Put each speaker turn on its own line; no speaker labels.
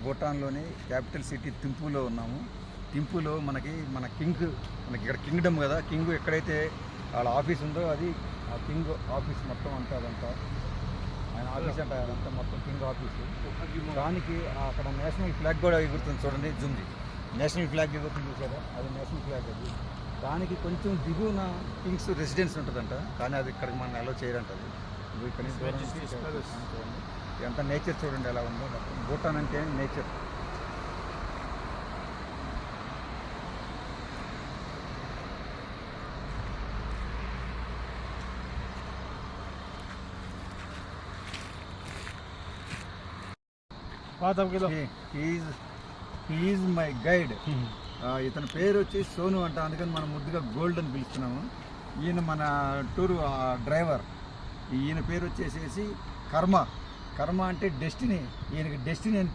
భూటాన్లోని capital city థింపూలో ఉన్నాము. థింపూలో మన ఇక్కడ కింగ్డమ్ కదా, కింగ్ ఎక్కడైతే వాళ్ళ ఆఫీస్ ఉందో అది ఆ కింగ్ ఆఫీస్ మొత్తం అంతా అదంతా ఆయన ఆఫీస్ అంటే అదంతా మొత్తం కింగ్ ఆఫీసు. దానికి అక్కడ నేషనల్ ఫ్లాగ్ కూడా ఎగురుతుంది చూడండి, జుమ్ది నేషనల్ ఫ్లాగ్ ఎగురుతుంది చూసారా, అది నేషనల్ ఫ్లాగ్. అది దానికి కొంచెం దిగువన కింగ్స్ రెసిడెన్స్ ఉంటుందంట, కానీ అది ఇక్కడికి మనం అలో చేయరంటది. ఇక్కడ నుంచి దూరం నుంచి చూడండి ఎంత నేచర్ చూడండి ఎలా ఉందో. భూటాన్ అంటే నేచర్. Is my guide. ఇతని పేరు వచ్చి సోను అంట, అందుకని మనం ముద్దుగా గోల్డ్ అని పిలుస్తున్నాము. ఈయన మన టూర్ డ్రైవర్. ఈయన పేరు వచ్చేసేసి కర్మ. కర్మ అంటే డెస్టినీ. ఈయనకి డెస్టినీ అని పేరు.